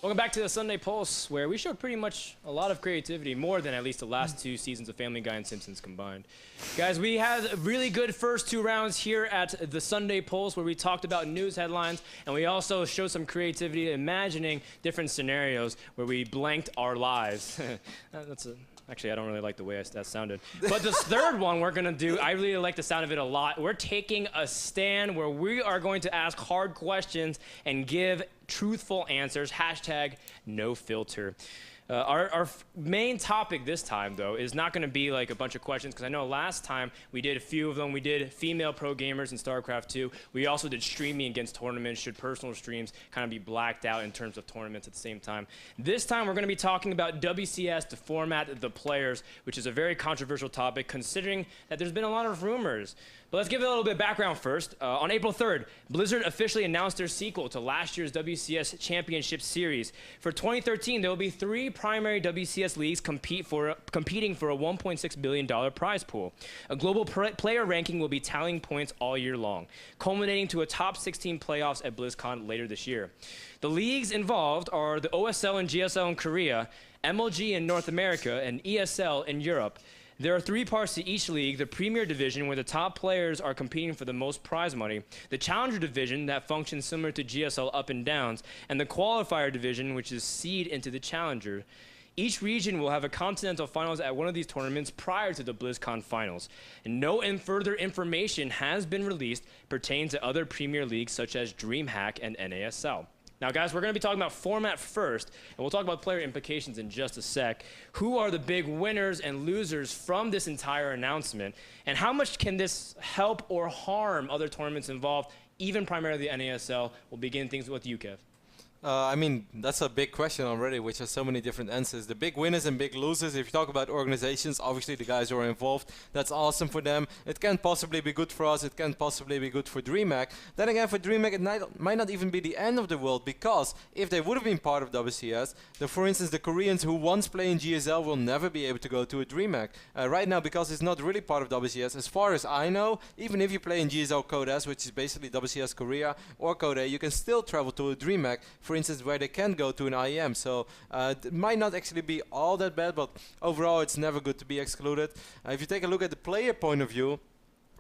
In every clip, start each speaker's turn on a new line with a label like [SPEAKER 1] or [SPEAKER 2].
[SPEAKER 1] Welcome back to the Sunday Pulse, where we showed pretty much a lot of creativity, more than at least the last two seasons of Family Guy and Simpsons combined. Guys, we had a really good first two rounds here at the Sunday Pulse, where we talked about news headlines, and we also showed some creativity imagining different scenarios where we blanked our lives. Actually, I don't really like the way that sounded. But this third one we're going to do, I really like the sound of it a lot. We're taking a stand where we are going to ask hard questions and give truthful answers. Hashtag no filter. Our main topic this time, though, is not going to be like a bunch of questions, because I know last time we did a few of them. We did female pro gamers in StarCraft 2. We also did streaming against tournaments. Should personal streams kind of be blacked out in terms of tournaments at the same time? This time we're going to be talking about WCS, the format, the players, which is a very controversial topic, considering that there's been a lot of rumors. But let's give it a little bit of background first. On April 3rd, Blizzard officially announced their sequel to last year's WCS Championship Series. For 2013, there will be 3 primary WCS leagues competing for a $1.6 billion prize pool. A global player ranking will be tallying points all year long, culminating to a top 16 playoffs at BlizzCon later this year. The leagues involved are the OSL and GSL in Korea, MLG in North America, and ESL in Europe. There are 3 parts to each league: the Premier Division, where the top players are competing for the most prize money, the Challenger Division, that functions similar to GSL Up and Downs, and the Qualifier Division, which is seed into the Challenger. Each region will have a continental finals at one of these tournaments prior to the BlizzCon finals. And no further information has been released pertaining to other Premier Leagues such as DreamHack and NASL. Now, guys, we're going to be talking about format first, and we'll talk about player implications in just a sec. Who are the big winners and losers from this entire announcement, and how much can this help or harm other tournaments involved, even primarily the NASL? We'll begin things with you, Kev.
[SPEAKER 2] I mean, that's a big question already, which has so many different answers. The big winners and big losers, if you talk about organizations, obviously the guys who are involved, that's awesome for them. It can possibly be good for us, it can possibly be good for DreamHack. Then again, for DreamHack, it might not even be the end of the world, because if they would have been part of WCS, for instance, the Koreans who once play in GSL will never be able to go to a DreamHack. Right now, because it's not really part of WCS, as far as I know, even if you play in GSL Code S, which is basically WCS Korea or Code A, you can still travel to a DreamHack, for instance, where they can go to an IEM. So it might not actually be all that bad, but overall it's never good to be excluded. If you take a look at the player point of view,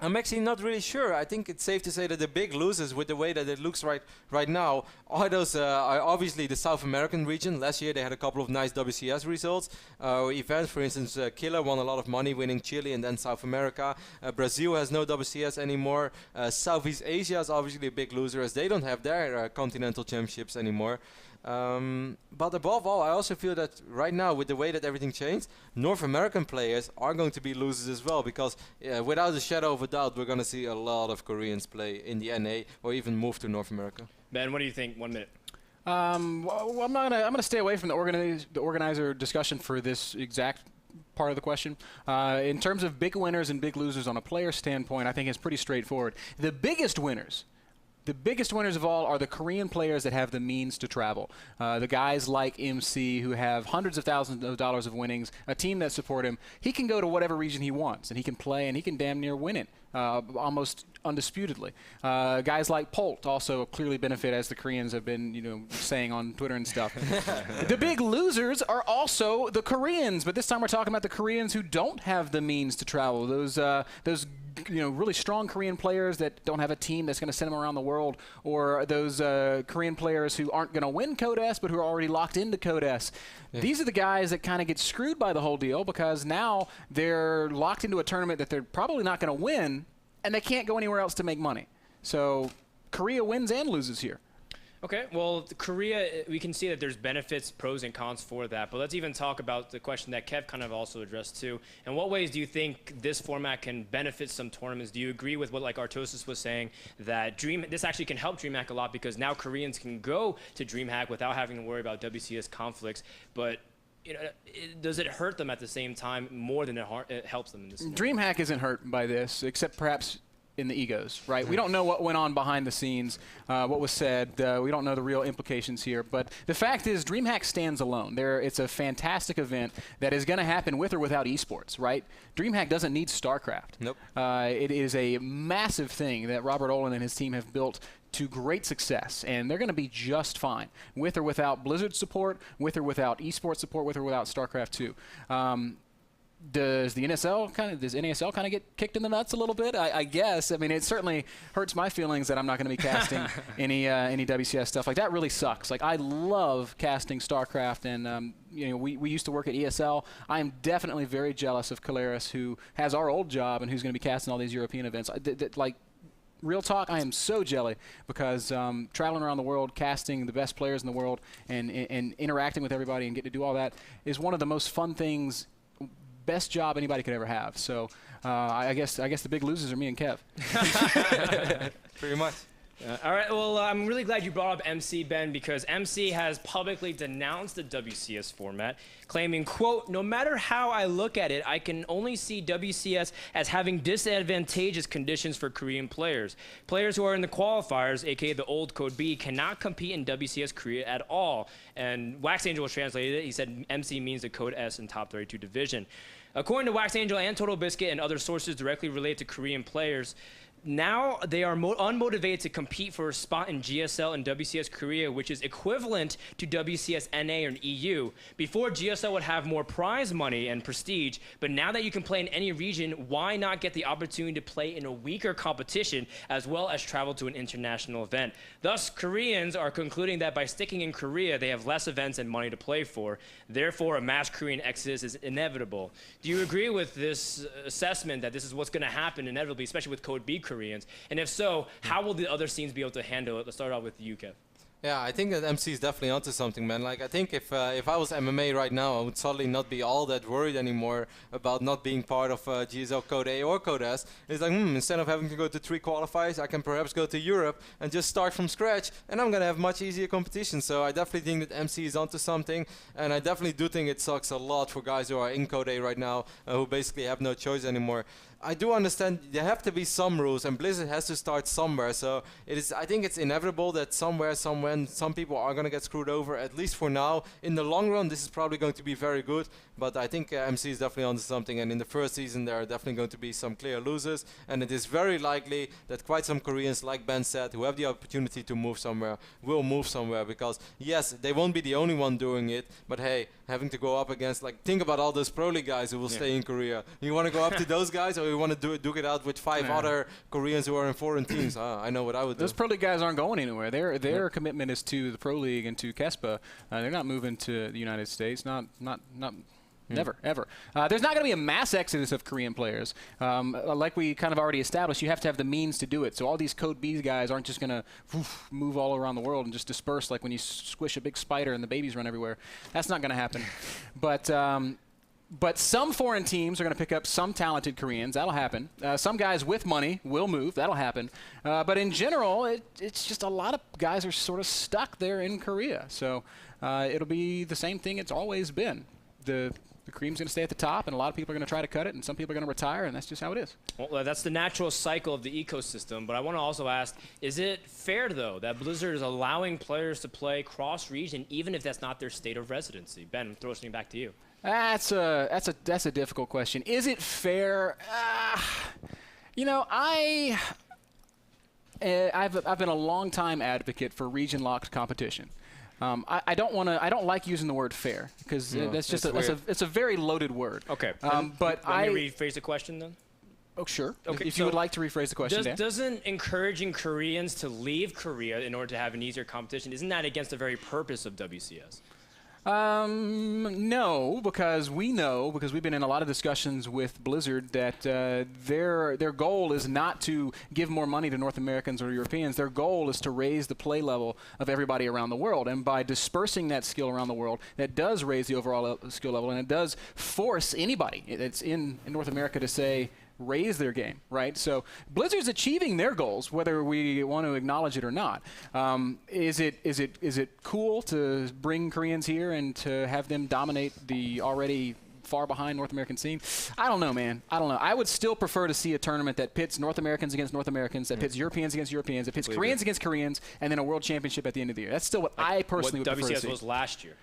[SPEAKER 2] I'm actually not really sure. I think it's safe to say that the big losers, with the way that it looks right now, are those are obviously the South American region. Last year they had a couple of nice WCS results. Events, for instance, Killer won a lot of money winning Chile and then South America. Brazil has no WCS anymore. Southeast Asia is obviously a big loser, as they don't have their continental championships anymore. But above all, I also feel that right now, with the way that everything changed, North American players are going to be losers as well, because without a shadow of a doubt, we're going to see a lot of Koreans play in the NA or even move to North America.
[SPEAKER 1] Ben, what do you think? 1 minute.
[SPEAKER 3] Well, I'm gonna stay away from the organizer discussion for this exact part of the question. In terms of big winners and big losers on a player standpoint, I think it's pretty straightforward. The biggest winners of all are the Korean players that have the means to travel. The guys like MC, who have hundreds of thousands of dollars of winnings, a team that support him. He can go to whatever region he wants, and he can play, and he can damn near win it, almost undisputedly. Guys like Polt also clearly benefit, as the Koreans have been, saying on Twitter and stuff. The big losers are also the Koreans, but this time we're talking about the Koreans who don't have the means to travel. Those really strong Korean players that don't have a team that's going to send them around the world, or those Korean players who aren't going to win Code S but who are already locked into Code S. Yeah. These are the guys that kind of get screwed by the whole deal, because now they're locked into a tournament that they're probably not going to win, and they can't go anywhere else to make money. So Korea wins and loses here.
[SPEAKER 1] Okay, well, Korea, we can see that there's benefits, pros and cons for that. But let's even talk about the question that Kev kind of also addressed too. In what ways do you think this format can benefit some tournaments? Do you agree with what Artosis was saying, that this actually can help DreamHack a lot, because now Koreans can go to DreamHack without having to worry about WCS conflicts? But does it hurt them at the same time more than it helps them in this scenario?
[SPEAKER 3] DreamHack isn't hurt by this, except perhaps in the egos, right? We don't know what went on behind the scenes, what was said. We don't know the real implications here. But the fact is, DreamHack stands alone. It's a fantastic event that is going to happen with or without esports, right? DreamHack doesn't need StarCraft.
[SPEAKER 2] Nope.
[SPEAKER 3] It is a massive thing that Robert Olin and his team have built to great success, and they're going to be just fine with or without Blizzard support, with or without esports support, with or without StarCraft 2. Does NASL kind of get kicked in the nuts a little bit? I guess. I mean, it certainly hurts my feelings that I'm not going to be casting any WCS stuff. Like, that really sucks. Like, I love casting StarCraft, and we used to work at ESL. I am definitely very jealous of Caleris, who has our old job and who's going to be casting all these European events. Like, real talk, I am so jelly because traveling around the world, casting the best players in the world, and interacting with everybody and getting to do all that is one of the most fun things. Best job anybody could ever have. So I guess the big losers are me and Kev.
[SPEAKER 2] Pretty much.
[SPEAKER 1] All right, well, I'm really glad you brought up MC, Ben, because MC has publicly denounced the WCS format, claiming, quote, "No matter how I look at it, I can only see WCS as having disadvantageous conditions for Korean players. Players who are in the qualifiers, aka the old Code B, cannot compete in WCS Korea at all." And Wax Angel translated it. He said MC means the Code S in top 32 division. According to Wax Angel and Total Biscuit and other sources directly related to Korean players, now they are unmotivated to compete for a spot in GSL and WCS Korea, which is equivalent to WCS NA or EU. Before, GSL would have more prize money and prestige, but now that you can play in any region, why not get the opportunity to play in a weaker competition as well as travel to an international event? Thus, Koreans are concluding that by sticking in Korea, they have less events and money to play for. Therefore, a mass Korean exodus is inevitable. Do you agree with this assessment that this is what's going to happen inevitably, especially with Code B Koreans? And if so, how will the other scenes be able to handle it? Let's start off with you, Kev.
[SPEAKER 2] Yeah, I think that MC is definitely onto something, man. Like, I think if I was MMA right now, I would suddenly not be all that worried anymore about not being part of GSL Code A or Code S. It's like, instead of having to go to 3 qualifiers, I can perhaps go to Europe and just start from scratch, and I'm going to have much easier competition. So I definitely think that MC is onto something, and I definitely do think it sucks a lot for guys who are in Code A right now, who basically have no choice anymore. I do understand there have to be some rules, and Blizzard has to start somewhere. So I think it's inevitable that somewhere, somewhen, some people are going to get screwed over, at least for now. In the long run, this is probably going to be very good, but I think MC is definitely onto something, and in the first season there are definitely going to be some clear losers, and it is very likely that quite some Koreans, like Ben said, who have the opportunity to move somewhere, will move somewhere, because yes, they won't be the only one doing it, but hey, having to go up against, like, think about all those pro league guys who will stay in Korea. You want to go up to those guys, or you want to duke it out with 5 other Koreans who are in foreign teams? I know what I would do.
[SPEAKER 3] Those pro league guys aren't going anywhere. Their commitment is to the pro league and to KESPA. They're not moving to the United States. Never, ever. There's not going to be a mass exodus of Korean players. Like we kind of already established, you have to have the means to do it. So all these Code B guys aren't just going to move all around the world and just disperse like when you squish a big spider and the babies run everywhere. That's not going to happen. But some foreign teams are going to pick up some talented Koreans. That'll happen. Some guys with money will move. That'll happen. But in general, it's just a lot of guys are sort of stuck there in Korea. So it'll be the same thing it's always been. The cream's going to stay at the top, and a lot of people are going to try to cut it, and some people are going to retire, and that's just how it is.
[SPEAKER 1] Well, that's the natural cycle of the ecosystem. But I want to also ask, is it fair, though, that Blizzard is allowing players to play cross-region, even if that's not their state of residency? Ben, throw something back to you.
[SPEAKER 3] That's a difficult question. Is it fair? I've been a long-time advocate for region-locked competition. I don't like using the word fair because it's a very loaded word.
[SPEAKER 1] Okay.
[SPEAKER 3] But
[SPEAKER 1] let me rephrase the question then.
[SPEAKER 3] Oh, sure.
[SPEAKER 1] Okay,
[SPEAKER 3] if you would like to rephrase the question, Dan.
[SPEAKER 1] Doesn't encouraging Koreans to leave Korea in order to have an easier competition, isn't that against the very purpose of WCS?
[SPEAKER 3] No, because we've been in a lot of discussions with Blizzard that their goal is not to give more money to North Americans or Europeans. Their goal is to raise the play level of everybody around the world. And by dispersing that skill around the world, that does raise the overall skill level, and it does force anybody that's in North America to say, raise their game, right? So Blizzard's achieving their goals, whether we want to acknowledge it or not. Is it cool to bring Koreans here and to have them dominate the already far behind North American scene. I don't know, man. I don't know. I would still prefer to see a tournament that pits North Americans against North Americans, that pits Europeans against Europeans, that pits Koreans against Koreans, and then a world championship at the end of the year. That's still what I personally would prefer to see.
[SPEAKER 1] WCS was last year.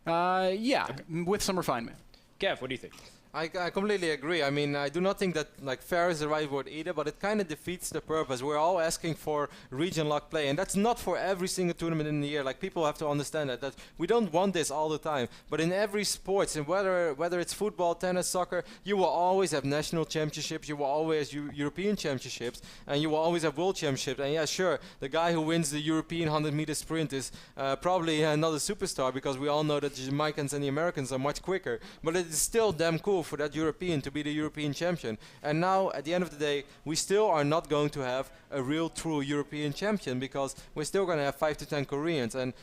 [SPEAKER 3] Yeah, with some refinement.
[SPEAKER 1] Kev, what do you think?
[SPEAKER 2] I completely agree. I mean, I do not think that like fair is the right word either, but it kind of defeats the purpose. We're all asking for region-locked play, and that's not for every single tournament in the year. Like, people have to understand that we don't want this all the time. But in every sports, and whether it's football, tennis, soccer, you will always have national championships, you will always have European championships, and you will always have world championships. And yeah, sure, the guy who wins the European 100-meter sprint is probably not a superstar, because we all know that the Jamaicans and the Americans are much quicker. But it is still damn cool for that European to be the European champion. And now, at the end of the day, we still are not going to have a real true European champion, because we're still going to have 5 to 10 Koreans. And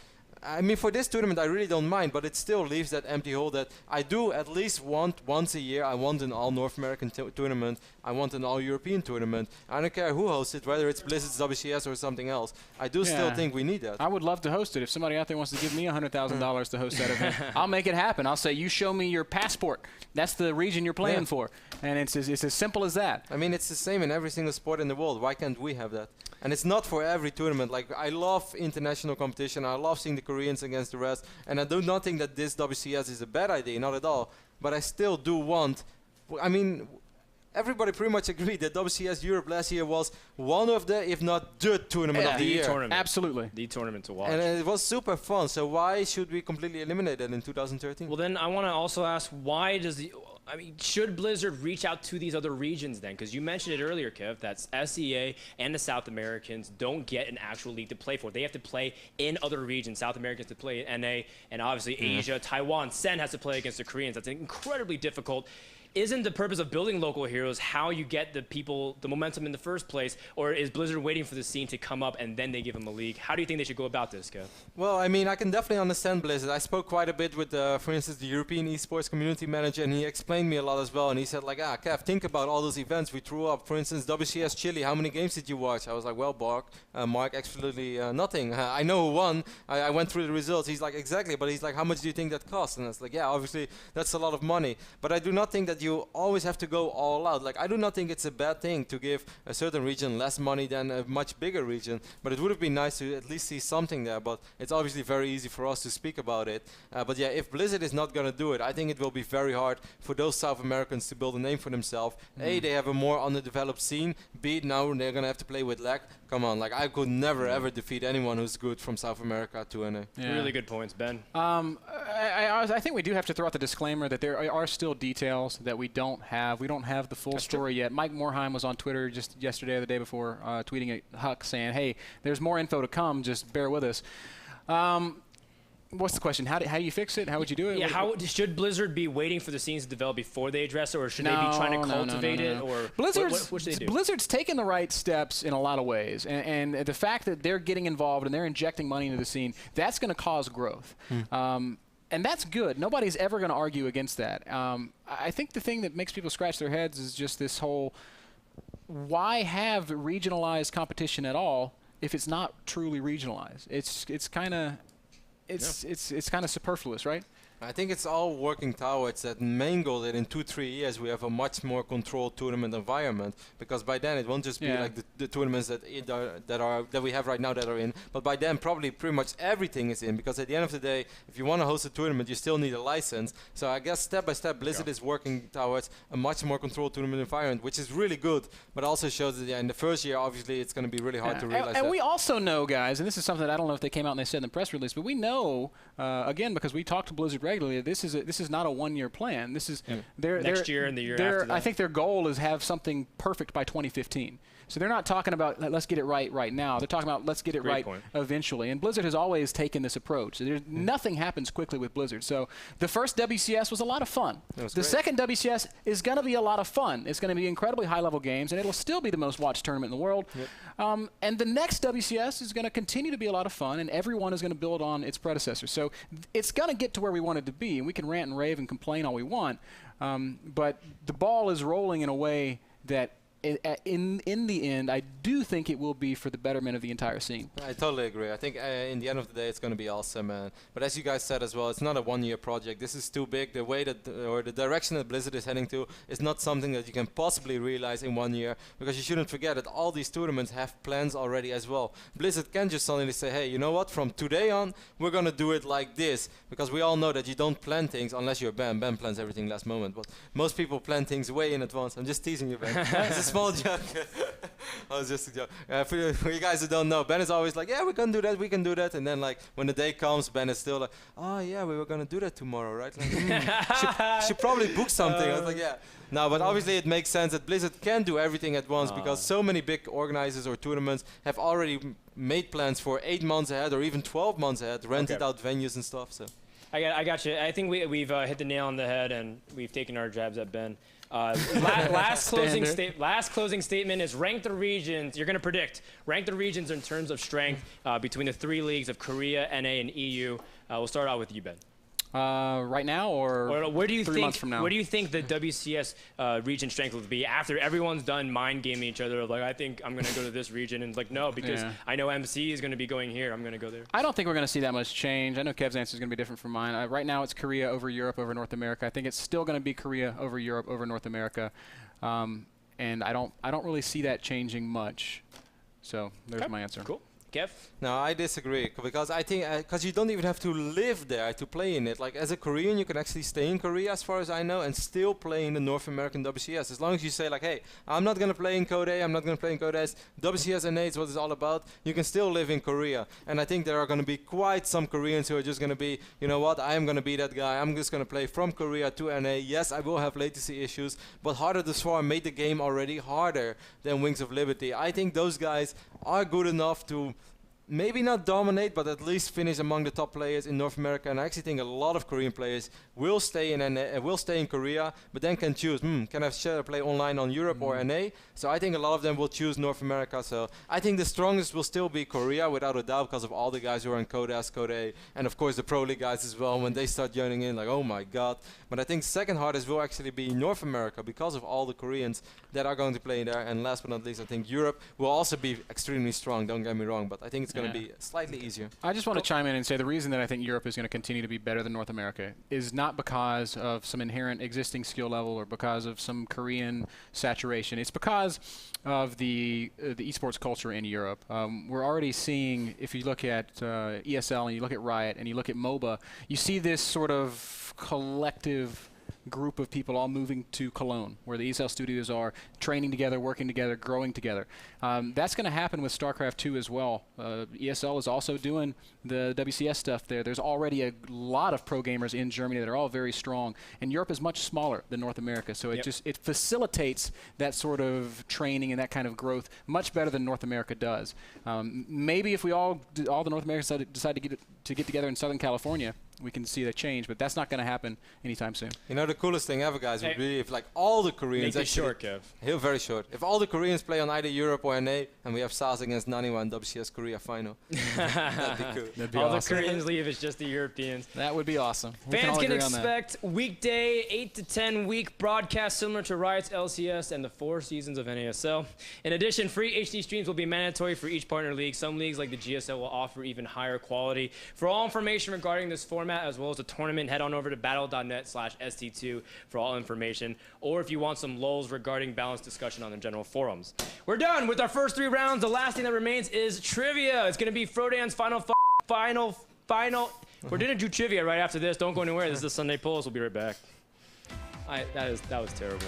[SPEAKER 2] I mean, for this tournament, I really don't mind, but it still leaves that empty hole that I do at least want once a year. I want an all North American tournament. I want an all European tournament. I don't care who hosts it, whether it's Blizzard's WCS or something else. I do still think we need that.
[SPEAKER 3] I would love to host it. If somebody out there wants to give me $100,000 to host that event, I'll make it happen. I'll say, you show me your passport. That's the region you're playing for. And it's as simple as that.
[SPEAKER 2] I mean, it's the same in every single sport in the world. Why can't we have that? And it's not for every tournament. Like, I love international competition. I love seeing the Koreans against the rest. And I do not think that this WCS is a bad idea, not at all. But I still do want, I mean, everybody pretty much agreed that WCS Europe last year was one of the, if not the tournament of the year.
[SPEAKER 1] Tournament.
[SPEAKER 3] Absolutely.
[SPEAKER 1] The tournament to watch.
[SPEAKER 2] And it was super fun. So why should we completely eliminate it in 2013?
[SPEAKER 1] Well, then I want to also ask, why does should Blizzard reach out to these other regions then? Because you mentioned it earlier, Kev, that SEA and the South Americans don't get an actual league to play for. They have to play in other regions. South Americans to play in NA, and obviously Asia, Taiwan, Sen has to play against the Koreans. That's incredibly difficult. Isn't the purpose of building local heroes how you get the people, the momentum in the first place? Or is Blizzard waiting for the scene to come up and then they give them a league? How do you think they should go about this, Kev?
[SPEAKER 2] Well, I mean, I can definitely understand Blizzard. I spoke quite a bit with, for instance, the European esports community manager, and he explained me a lot as well. And he said, like, Kev, think about all those events we threw up. For instance, WCS Chile, how many games did you watch? I was like, well, Mark, absolutely nothing. I know who won. I went through the results. He's like, exactly. But he's like, how much do you think that cost? And I was like, yeah, obviously, that's a lot of money. But I do not think that you always have to go all out. Like, I do not think it's a bad thing to give a certain region less money than a much bigger region, but it would have been nice to at least see something there. But it's obviously very easy for us to speak about it. But yeah, if Blizzard is not going to do it, I think it will be very hard for those South Americans to build a name for themselves. A, they have a more underdeveloped scene. B, now they're going to have to play with lag. Come on, like, I could never ever defeat anyone who's good from South America to NA.
[SPEAKER 1] Really good points, Ben.
[SPEAKER 3] I think we do have to throw out the disclaimer that there are still details that we don't have. We don't have the full story yet. Mike Morheim was on Twitter just yesterday or the day before tweeting at Huck saying, hey, there's more info to come, just bear with us. What's the question? How do you fix it? How would you do it?
[SPEAKER 1] Yeah, should Blizzard be waiting for the scenes to develop before they address it, or should they be trying to cultivate it? Or what should they do?
[SPEAKER 3] Blizzard's taken the right steps in a lot of ways, and the fact that they're getting involved and they're injecting money into the scene, that's going to cause growth. And that's good. Nobody's ever going to argue against that. I think the thing that makes people scratch their heads is just this whole, why have regionalized competition at all if it's not truly regionalized? It's kind of superfluous, right?
[SPEAKER 2] I think it's all working towards that main goal that in 2-3 years we have a much more controlled tournament environment, because by then it won't just be like the tournaments that we have right now that are in, but by then probably pretty much everything is in, because at the end of the day, if you want to host a tournament, you still need a license. So I guess step by step Blizzard is working towards a much more controlled tournament environment, which is really good, but also shows that in the first year obviously it's going to be really hard to realize
[SPEAKER 3] and we also know, guys, and this is something that I don't know if they came out and they said in the press release, but we know again, because we talk to Blizzard regularly, this is not a one-year plan. This is
[SPEAKER 1] next year and the year after that.
[SPEAKER 3] I think their goal is have something perfect by 2015. So they're not talking about let's get it right now. They're talking about let's get it right eventually. And Blizzard has always taken this approach. So nothing happens quickly with Blizzard. So the first WCS was a lot of fun. The second WCS is going to be a lot of fun. It's going to be incredibly high-level games, and it'll still be the most watched tournament in the world. And the next WCS is going to continue to be a lot of fun, and everyone is going to build on its predecessor. So it's going to get to where we want it to be, and we can rant and rave and complain all we want. But the ball is rolling in a way that in the end, I do think it will be for the betterment of the entire scene.
[SPEAKER 2] I totally agree. I think in the end of the day, it's going to be awesome, man. But as you guys said as well, it's not a one-year project. This is too big. The way that, or the direction that Blizzard is heading to is not something that you can possibly realize in 1 year, because you shouldn't forget that all these tournaments have plans already as well. Blizzard can't just suddenly say, hey, you know what, from today on, we're going to do it like this, because we all know that you don't plan things unless you're Ben. Ben plans everything last moment, but most people plan things way in advance. I'm just teasing you, Ben. It's a small joke. I was just a joke. For you guys who don't know, Ben is always like, yeah, we can do that, we can do that. And then, like, when the day comes, Ben is still like, oh, yeah, we were going to do that tomorrow, right? Like, should probably book something. I was like, yeah. No, but obviously it makes sense that Blizzard can do everything at once, because so many big organizers or tournaments have already made plans for 8 months ahead or even 12 months ahead, rented out venues and stuff. So
[SPEAKER 1] I got you. I think we've hit the nail on the head, and we've taken our jabs at Ben. Last closing statement is rank the regions. You're going to predict. Rank the regions in terms of strength between the 3 leagues of Korea, NA, and EU. We'll start out with you, Ben.
[SPEAKER 3] Right now, or
[SPEAKER 1] where do you
[SPEAKER 3] 3 months from now?
[SPEAKER 1] Where do you think the WCS region strength will be after everyone's done mind gaming each other of like, I think I'm going to go to this region, and it's like, no, because I know MC is going to be going here, I'm going to go there.
[SPEAKER 3] I don't think we're going to see that much change. I know Kev's answer is going to be different from mine. Right now it's Korea over Europe over North America. I think it's still going to be Korea over Europe over North America, and I don't really see that changing much. So there's my answer.
[SPEAKER 1] Cool. Kev?
[SPEAKER 2] No, I disagree, because I think because you don't even have to live there to play in it. Like, as a Korean, you can actually stay in Korea, as far as I know, and still play in the North American WCS. As long as you say, like, hey, I'm not going to play in Code A, I'm not going to play in Code S, WCS NA is what it's all about, you can still live in Korea. And I think there are going to be quite some Koreans who are just going to be, you know what, I am going to be that guy, I'm just going to play from Korea to NA. Yes, I will have latency issues, but Harder to Swarm made the game already harder than Wings of Liberty. I think those guys are good enough to maybe not dominate, but at least finish among the top players in North America. And I actually think a lot of Korean players will stay in Korea, but then can choose, can I play online on Europe or NA? So I think a lot of them will choose North America. So I think the strongest will still be Korea, without a doubt, because of all the guys who are in Code S, Code A, and of course the Pro League guys as well. When they start joining in, like, oh my god. But I think second hardest will actually be North America, because of all the Koreans that are going to play there. And last but not least, I think Europe will also be extremely strong, don't get me wrong, but I think it's going to be slightly easier.
[SPEAKER 3] I just want to chime in and say the reason that I think Europe is going to continue to be better than North America is not because of some inherent existing skill level or because of some Korean saturation. It's because of the esports culture in Europe. We're already seeing, if you look at ESL and you look at Riot and you look at MOBA, you see this sort of collective group of people all moving to Cologne, where the ESL studios are, training together, working together, growing together. That's going to happen with StarCraft 2 as well. ESL is also doing the WCS stuff there. There's already a lot of pro gamers in Germany that are all very strong, and Europe is much smaller than North America, so it facilitates that sort of training and that kind of growth much better than North America does. Maybe if we all the North Americans decide to get together in Southern California, we can see that change, but that's not going to happen anytime soon.
[SPEAKER 2] You know, the coolest thing ever, guys, would be if, like, all the Koreans...
[SPEAKER 1] Make it short, Kev.
[SPEAKER 2] Very short. If all the Koreans play on either Europe or NA, and we have SAS against Naniwa in WCS Korea final. That'd be cool.
[SPEAKER 3] That'd be
[SPEAKER 1] all
[SPEAKER 3] awesome.
[SPEAKER 1] the Koreans leave, it's just the Europeans.
[SPEAKER 3] That would be awesome.
[SPEAKER 1] Fans can expect weekday 8 to 10 week broadcast similar to Riot's LCS and the 4 seasons of NASL. In addition, free HD streams will be mandatory for each partner league. Some leagues, like the GSL, will offer even higher quality. For all information regarding this format, as well as the tournament, head on over to battle.net/ST2 for all information, or if you want some lulls regarding balanced discussion on the general forums. We're done with our first 3 rounds. The last thing that remains is trivia. It's going to be Frodan's final. We're going to do trivia right after this. Don't go anywhere. This is the Sunday Pulse. We'll be right back. That was terrible.